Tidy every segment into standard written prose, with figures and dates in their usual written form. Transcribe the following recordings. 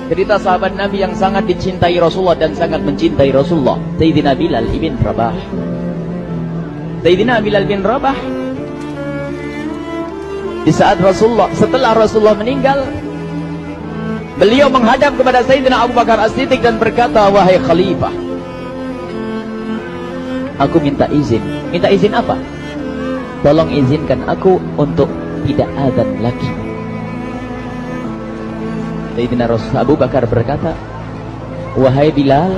Cerita sahabat Nabi yang sangat dicintai Rasulullah dan sangat mencintai Rasulullah, Sayyidina Bilal ibn Rabah. Sayyidina Bilal bin Rabah, di saat setelah Rasulullah meninggal, beliau menghadap kepada Sayyidina Abu Bakar As-Siddiq dan berkata, wahai khalifah, aku minta izin. Minta izin apa? Tolong izinkan aku untuk tidak azan lagi. Sayyidina Abu Bakar berkata, wahai Bilal,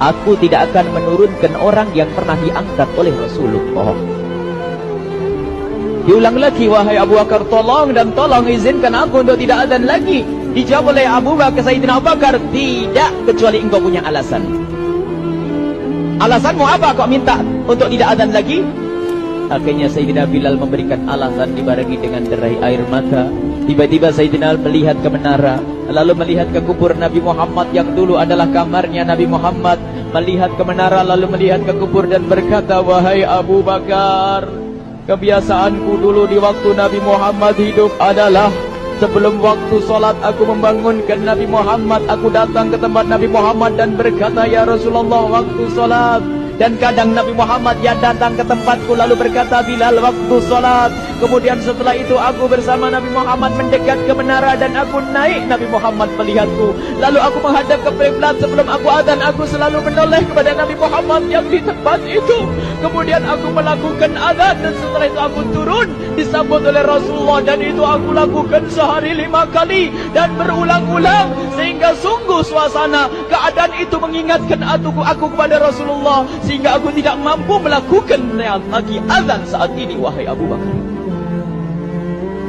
aku tidak akan menurunkan orang yang pernah diangkat oleh Rasulullah. Diulang lagi, wahai Abu Bakar, tolong dan tolong izinkan aku untuk tidak azan lagi. Dijawab oleh Abu Bakar, Sayyidina Abu Bakar, tidak, kecuali engkau punya alasan. Alasanmu apa kau minta untuk tidak azan lagi? Akhirnya Sayyidina Bilal memberikan alasan dibarengi dengan derai air mata. Tiba-tiba Sayyidina melihat ke menara, lalu melihat ke kubur Nabi Muhammad yang dulu adalah kamarnya Nabi Muhammad. Melihat ke menara, lalu melihat ke kubur dan berkata, wahai Abu Bakar, kebiasaanku dulu di waktu Nabi Muhammad hidup adalah sebelum waktu sholat aku membangunkan Nabi Muhammad. Aku datang ke tempat Nabi Muhammad dan berkata, ya Rasulullah, waktu sholat. Dan kadang Nabi Muhammad yang datang ke tempatku lalu berkata, Bilal, waktu sholat. Kemudian setelah itu aku bersama Nabi Muhammad mendekat ke menara dan aku naik. Nabi Muhammad melihatku, lalu aku menghadap ke kiblat. Sebelum aku azan, aku selalu menoleh kepada Nabi Muhammad yang di tempat itu. Kemudian aku melakukan azan dan setelah itu aku turun disambut oleh Rasulullah, dan itu aku lakukan sehari 5 kali dan berulang-ulang, sehingga sungguh suasana keadaan itu mengingatkan aku kepada Rasulullah, sehingga aku tidak mampu melakukan lagi azan saat ini. Wahai Abu Bakar,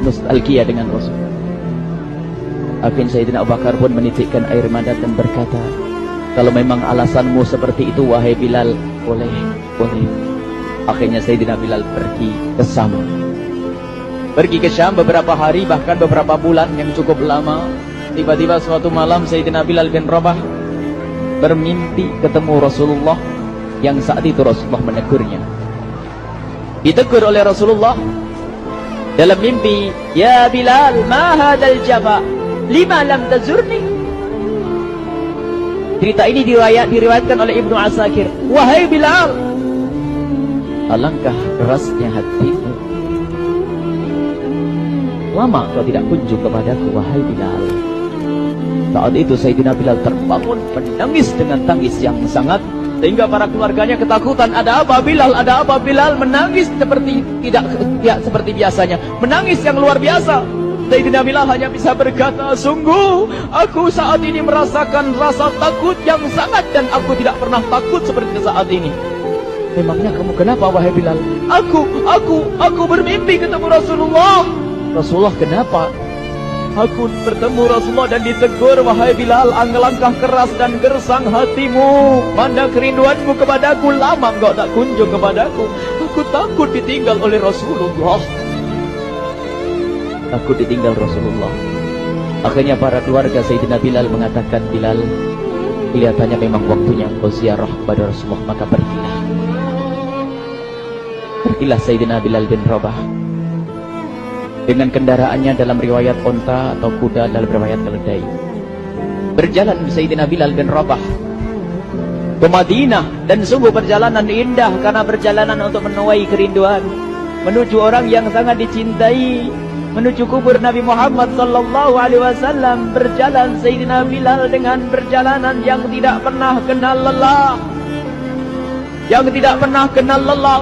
nostalgia dengan Rasul. Akhirnya Sayyidina Abu Bakar pun menitikkan air mata dan berkata, kalau memang alasanmu seperti itu wahai Bilal, boleh. Akhirnya Sayyidina Bilal pergi ke Syam beberapa hari, bahkan beberapa bulan yang cukup lama. Tiba-tiba suatu malam Sayyidina Bilal bin Rabah bermimpi ketemu Rasulullah, yang saat itu Rasulullah menegurnya. Ditegur oleh Rasulullah dalam mimpi, ya Bilal, ma hadal jafa, lima lam tazurni. Cerita ini diriwayatkan oleh Ibnu Asakir. Wahai Bilal, alangkah kerasnya hatimu, lama kau tidak kunjung kepadaku wahai Bilal. Saat itu Sayyidina Bilal terbangun menangis dengan tangis yang sangat, sehingga para keluarganya ketakutan. Ada apa Bilal? Ada apa Bilal? Menangis seperti tidak seperti biasanya, menangis yang luar biasa. Sayyidina Bilal hanya bisa berkata, sungguh aku saat ini merasakan rasa takut yang sangat, dan aku tidak pernah takut seperti saat ini. Memangnya kamu kenapa wahai Bilal? Aku bermimpi ketemu Rasulullah. Rasulullah, kenapa? Aku bertemu Rasulullah dan ditegur, wahai Bilal, alangkah keras dan gersang hatimu. Mana kerinduanmu kepadaku, lama engkau tak kunjung kepadaku. Aku takut ditinggal oleh Rasulullah. Aku ditinggal Rasulullah. Akhirnya para keluarga Sayyidina Bilal mengatakan, Bilal, kelihatannya memang waktunya engkau ziarah kepada Rasulullah, maka pergilah. Pergilah Sayyidina Bilal bin Rabah dengan kendaraannya, dalam riwayat onta atau kuda, dalam riwayat keledai. Berjalan Sayyidina Bilal bin Rabah ke Madinah, dan sungguh perjalanan indah karena perjalanan untuk menuai kerinduan, menuju orang yang sangat dicintai, menuju kubur Nabi Muhammad sallallahu alaihi wasallam. Berjalan Sayyidina Bilal dengan perjalanan yang tidak pernah kenal lelah,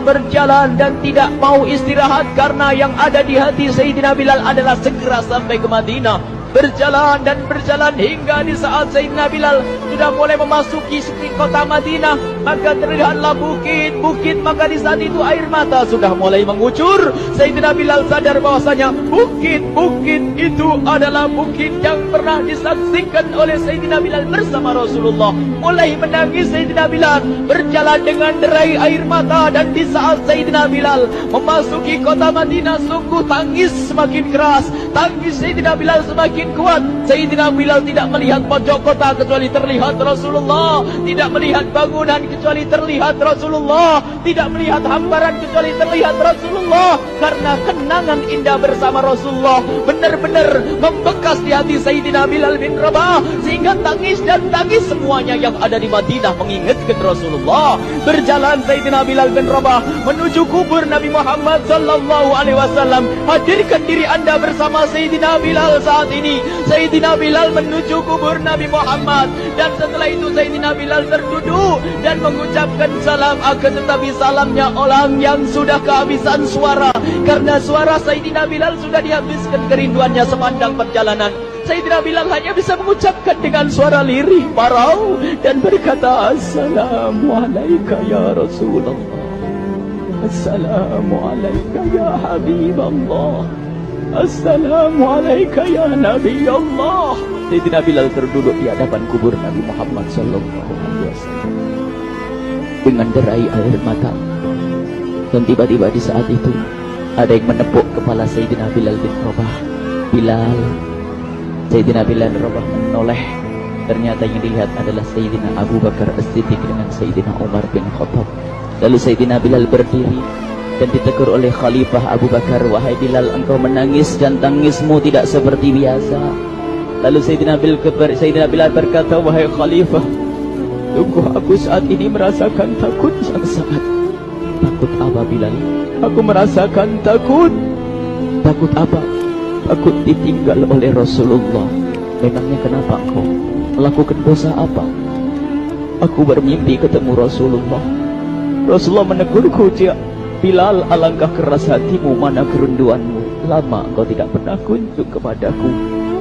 berjalan dan tidak mau istirahat, karena yang ada di hati Sayyidina Bilal adalah segera sampai ke Madinah. Berjalan dan berjalan hingga di saat Sayyidina Bilal sudah mulai memasuki kota Madinah, maka terlihatlah bukit-bukit. Maka di saat itu air mata sudah mulai mengucur. Sayyidina Bilal sadar bahwasanya bukit-bukit itu adalah bukit yang pernah disaksikan oleh Sayyidina Bilal bersama Rasulullah. Mulai menangis Sayyidina Bilal, berjalan dengan derai air mata. Dan di saat Sayyidina Bilal memasuki kota Madinah, sungguh tangis semakin keras, tangis Sayyidina Bilal semakin kuat. Sayyidina Bilal tidak melihat pojok kota, kecuali terlihat terlihat Rasulullah, tidak melihat bangunan kecuali terlihat Rasulullah, tidak melihat hamparan kecuali terlihat Rasulullah. Karena kenangan indah bersama Rasulullah benar-benar membekas di hati Sayyidina Bilal bin Rabah, sehingga tangis dan tangis semuanya yang ada di Madinah mengingatkan Rasulullah. Berjalan Sayyidina Bilal bin Rabah menuju kubur Nabi Muhammad sallallahu alaihi wasallam. Hadirkan diri Anda bersama Sayyidina Bilal saat ini. Sayyidina Bilal menuju kubur Nabi Muhammad, dan setelah itu Sayyidina Bilal terduduk dan mengucapkan salam, akan tetapi salamnya orang yang sudah kehabisan suara, karena suara Sayyidina Bilal sudah dihabiskan kerinduannya sepanjang perjalanan. Sayyidina Bilal hanya bisa mengucapkan dengan suara lirih parau dan berkata, Assalamualaikum ya Rasulullah, Assalamualaikum ya Habiballah, Assalamualaikum ya Nabi Allah. Sayyidina Bilal terduduk di hadapan kubur Nabi Muhammad sallallahu alaihi wasallam dengan derai air mata. Dan tiba-tiba di saat itu ada yang menepuk kepala Sayyidina Bilal bin Rabah. Bilal. Sayyidina Bilal bin Rabah menoleh. Ternyata yang dilihat adalah Sayyidina Abu Bakar As-Siddiq dengan Sayyidina Umar bin Khattab. Lalu Sayyidina Bilal berdiri dan ditegur oleh Khalifah Abu Bakar, wahai Bilal, engkau menangis dan tangismu tidak seperti biasa. Lalu Sayyidina Bilal berkata, wahai Khalifah, sungguh aku saat ini merasakan takut yang sangat. Takut apa Bilal? Aku merasakan takut. Takut apa? Takut ditinggal oleh Rasulullah. Memangnya kenapa engkau melakukan dosa apa? Aku bermimpi ketemu Rasulullah. Rasulullah menegurku, dia Bilal, alangkah keras hatimu, mana kerinduanmu. Lama engkau tidak pernah kunjung kepadaku.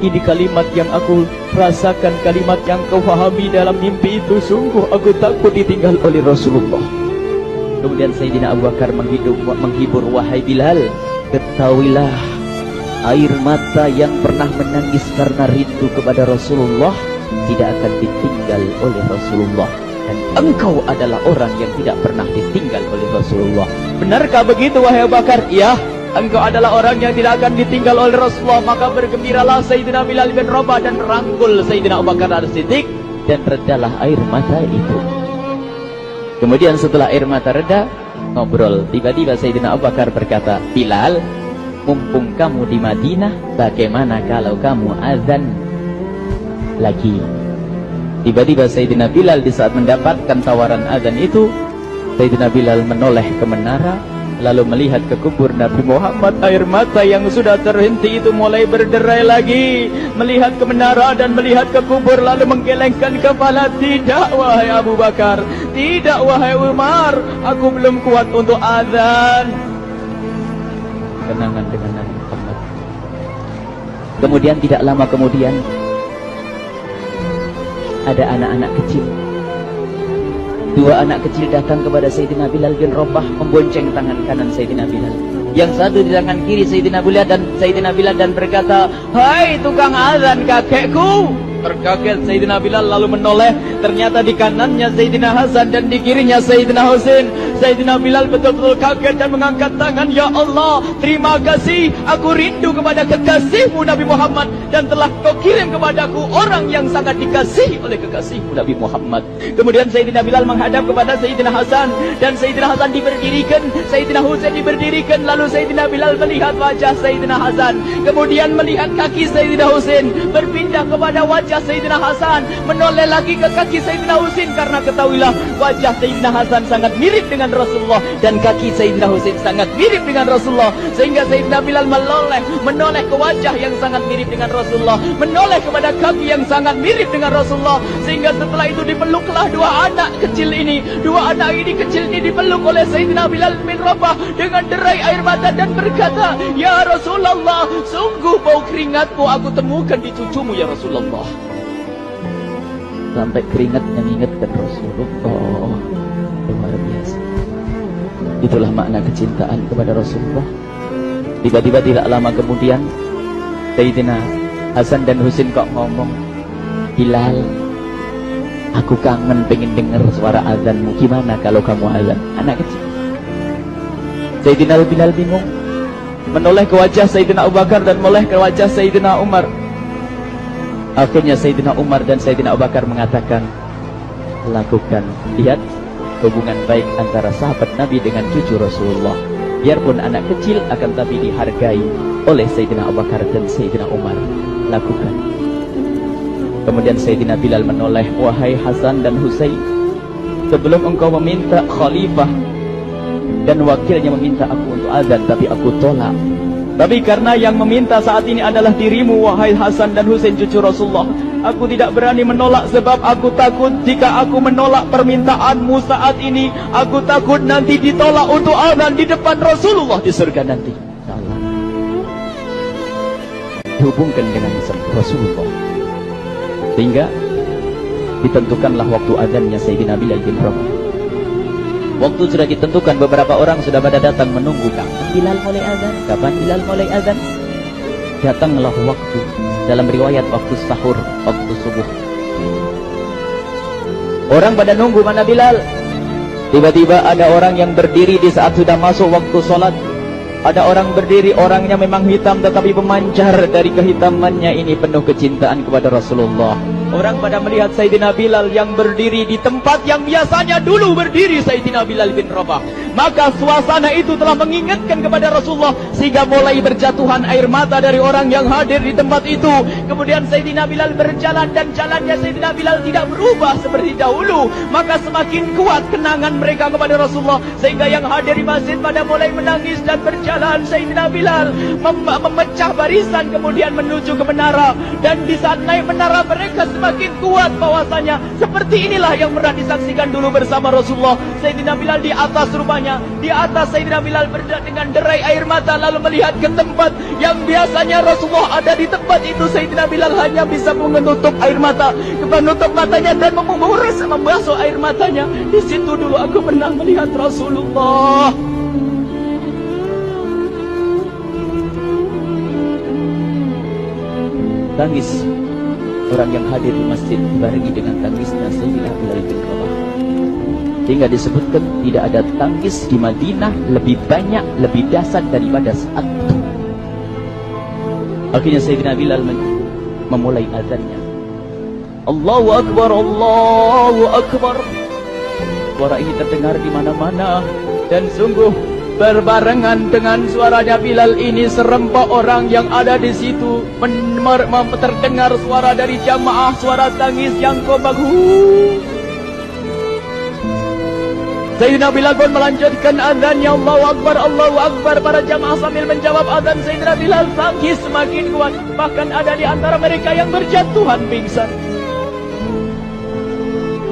Ini kalimat yang aku rasakan, kalimat yang kau fahami dalam mimpi itu. Sungguh aku takut ditinggal oleh Rasulullah. Kemudian Sayyidina Abu Bakar menghibur, wahai Bilal, ketahuilah, air mata yang pernah menangis karena rindu kepada Rasulullah tidak akan ditinggal oleh Rasulullah. Dan engkau adalah orang yang tidak pernah ditinggal oleh Rasulullah. Benarkah begitu wahai Abu Bakar? Iya, engkau adalah orang yang tidak akan ditinggal oleh Rasulullah. Maka bergembiralah Sayyidina Bilal bin Rabah dan rangkul Sayyidina Abu Bakar As-Siddiq, dan redalah air mata itu. Kemudian setelah air mata reda, ngobrol. Tiba-tiba Sayyidina Abu Bakar berkata, Bilal, mumpung kamu di Madinah, bagaimana kalau kamu azan lagi? Tiba-tiba Sayyidina Bilal di saat mendapatkan tawaran azan itu, Sayyidina Bilal menoleh ke menara, lalu melihat ke kubur Nabi Muhammad. Air mata yang sudah terhenti itu mulai berderai lagi. Melihat ke menara dan melihat ke kubur, lalu menggelengkan kepala. Tidak wahai Abu Bakar, tidak wahai Umar, aku belum kuat untuk azan. Kenangan dengan Nabi Muhammad. Kemudian tidak lama kemudian ada anak-anak kecil. Dua anak kecil datang kepada Sayyidina Bilal bin Rabah, membonceng tangan kanan Sayyidina Bilal. Yang satu di tangan kiri Sayyidina Bilal dan berkata, hai tukang azan kakekku. Terkaget Sayyidina Bilal lalu menoleh. Ternyata di kanannya Sayyidina Hasan dan di kirinya Sayyidina Husain. Sayyidina Bilal betul-betul kaget dan mengangkat tangan. Ya Allah, terima kasih. Aku rindu kepada kekasihmu Nabi Muhammad, dan telah kau kirim kepadaku orang yang sangat dikasihi oleh kekasihmu Nabi Muhammad. Kemudian Sayyidina Bilal menghadap kepada Sayyidina Hasan, dan Sayyidina Hasan diberdirikan, Sayyidina Husain diberdirikan. Lalu Sayyidina Bilal melihat wajah Sayyidina Hasan, kemudian melihat kaki Sayyidina Husain, berpindah kepada wajah Sayyidina Hasan, menoleh lagi ke kaki Sayyidina Husain. Karena ketahuilah, wajah Sayyidina Hasan sangat mirip dengan Rasulullah, dan kaki Sayyidina Husain sangat mirip dengan Rasulullah. Sehingga Sayyidina Bilal menoleh ke wajah yang sangat mirip dengan Rasulullah, menoleh kepada kaki yang sangat mirip dengan Rasulullah. Sehingga setelah itu dipeluklah dua anak kecil ini. Dua anak ini kecil ini dipeluk oleh Sayyidina Bilal bin Rabah dengan derai air mata dan berkata, ya Rasulullah, sungguh bau keringatmu aku temukan di cucumu ya Rasulullah. Sampai keringat mengingatkan Rasulullah. Luar biasa. Itulah makna kecintaan kepada Rasulullah. Tiba-tiba tidak lama kemudian Sayyidina Hasan dan Husain kok ngomong, Bilal, aku kangen pengen dengar suara azanmu. Gimana kalau kamu azan? Anak kecil. Sayyidina Bilal bingung, menoleh ke wajah Sayyidina Abu Bakar dan menoleh ke wajah Sayyidina Umar. Akhirnya Sayyidina Umar dan Sayyidina Abu Bakar mengatakan, lakukan. Lihat hubungan baik antara sahabat Nabi dengan cucu Rasulullah. Biarpun anak kecil akan tapi dihargai oleh Sayyidina Abu Bakar dan Sayyidina Umar. Lakukan. Kemudian Sayyidina Bilal menoleh, wahai Hasan dan Husain, sebelum engkau meminta khalifah dan wakilnya meminta aku untuk azan, tapi aku tolak. Tapi karena yang meminta saat ini adalah dirimu, wahai Hasan dan Husain cucu Rasulullah, aku tidak berani menolak, sebab aku takut jika aku menolak permintaanmu saat ini, aku takut nanti ditolak untuk azan di depan Rasulullah di surga nanti. Salah. Dihubungkan dengan Rasulullah, sehingga ditentukanlah waktu azannya Sayyidina Bilal bin Rabah. Waktu sudah ditentukan, beberapa orang sudah pada datang menunggu, kapan Bilal mulai azan? Kapan Bilal mulai azan? Datanglah waktu, dalam riwayat waktu sahur, waktu subuh. Orang pada nunggu mana Bilal. Tiba-tiba ada orang yang berdiri di saat sudah masuk waktu sholat. Ada orang berdiri, orangnya memang hitam tetapi pemancar dari kehitamannya ini penuh kecintaan kepada Rasulullah. Orang pada melihat Sayyidina Bilal yang berdiri di tempat yang biasanya dulu berdiri Sayyidina Bilal bin Rabah. Maka suasana itu telah mengingatkan kepada Rasulullah, sehingga mulai berjatuhan air mata dari orang yang hadir di tempat itu. Kemudian Sayyidina Bilal berjalan, dan jalannya Sayyidina Bilal tidak berubah seperti dahulu. Maka semakin kuat kenangan mereka kepada Rasulullah, sehingga yang hadir di masjid pada mulai menangis dan berjalan. Sayyidina Bilal memecah barisan kemudian menuju ke menara. Dan di saat naik menara mereka semakin kuat bahwasanya seperti inilah yang pernah disaksikan dulu bersama Rasulullah. Sayyidina Bilal di atas rumahnya, di atas Sayyidina Bilal berderak dengan derai air mata, lalu melihat ke tempat yang biasanya Rasulullah ada di tempat itu. Sayyidina Bilal hanya bisa menutup air mata, menutup matanya dan membasuh air matanya. Di situ dulu aku pernah melihat Rasulullah. Tangis orang yang hadir di masjid dibarengi dengan tangisnya Sayyidina Bilal bin Rabah. Hingga disebutkan tidak ada tangis di Madinah lebih banyak, lebih dahsyat daripada saat itu. Akhirnya Sayyidina Bilal memulai azannya. Allahu Akbar, Allahu Akbar. Suara ini terdengar di mana-mana, dan sungguh berbarengan dengan suaranya Bilal ini serempak orang yang ada di situ terdengar suara dari jamaah, suara tangis yang kobagu. Sayyidina Bilal pun melanjutkan azannya, Allahu Akbar, Allahu Akbar. Para jamaah sambil menjawab azan Sayyidina Bilal, tangis semakin kuat. Bahkan ada di antara mereka yang berjatuhan pingsan.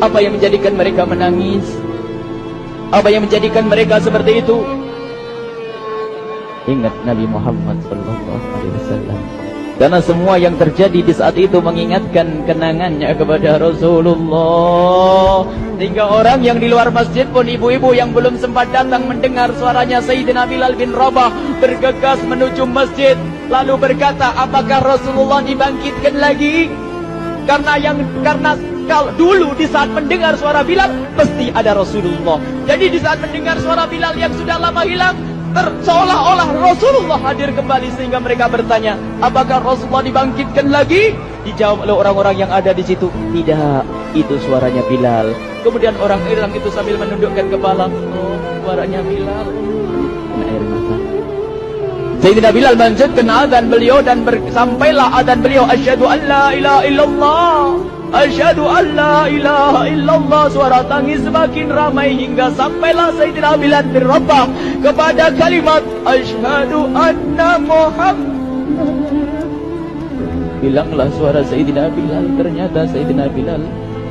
Apa yang menjadikan mereka menangis? Apa yang menjadikan mereka seperti itu? Ingat Nabi Muhammad SAW. Karena semua yang terjadi di saat itu mengingatkan kenangannya kepada Rasulullah. Sehingga orang yang di luar masjid pun, ibu-ibu yang belum sempat datang mendengar suaranya Sayyidina Bilal bin Rabah, bergegas menuju masjid, lalu berkata, apakah Rasulullah dibangkitkan lagi? Karena kalau dulu di saat mendengar suara Bilal pasti ada Rasulullah. Jadi di saat mendengar suara Bilal yang sudah lama hilang, seolah-olah Rasulullah hadir kembali, sehingga mereka bertanya, apakah Rasulullah dibangkitkan lagi? Dijawab oleh orang-orang yang ada di situ, tidak, itu suaranya Bilal. Kemudian orang Iram itu sambil menundukkan kepala, oh, suaranya Bilal. Kena air mata. Sayyidina Bilal melanjutkan azan beliau, dan sampailah azan beliau, asyhadu an la ilaha illallah, asyhadu an la ilaha illallah. Suara tangis semakin ramai hingga sampailah Sayyidina Bilal bin Rabah kepada kalimat asyhadu anna Muhammad. Bilanglah suara Sayyidina Bilal. Ternyata Sayyidina Bilal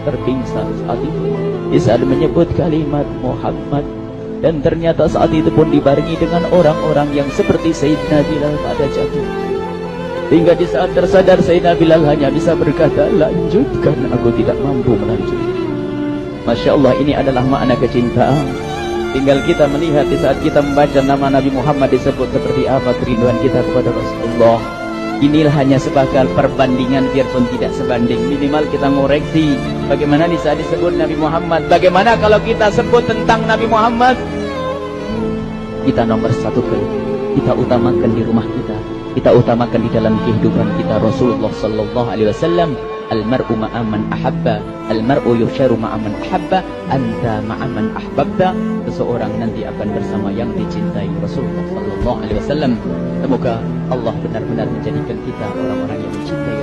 terpingsan saat itu di saat menyebut kalimat Muhammad. Dan ternyata saat itu pun dibarengi dengan orang-orang yang seperti Sayyidina Bilal pada jatuh. Hingga di saat tersadar Sayyidina Bilal hanya bisa berkata, lanjutkan, aku tidak mampu melanjutkan. Masya Allah, ini adalah makna kecintaan. Tinggal kita melihat di saat kita membaca nama Nabi Muhammad disebut seperti apa kerinduan kita kepada Rasulullah. Inilah hanya sebagai perbandingan, biarpun tidak sebanding. Minimal kita ngoreksi bagaimana di saat disebut Nabi Muhammad. Bagaimana kalau kita sebut tentang Nabi Muhammad? Kita nomor satu, kita utamakan di rumah kita. kita utamakan di dalam kehidupan kita Rasulullah sallallahu alaihi wasallam, al-mar'u ma'aman ahabba, al-mar'u yusharu ma'aman ahabba, anta ma'aman ahbabta. Seseorang nanti akan bersama yang dicintai Rasulullah sallallahu alaihi wasallam. Semoga Allah benar-benar menjadikan kita orang-orang yang mencintai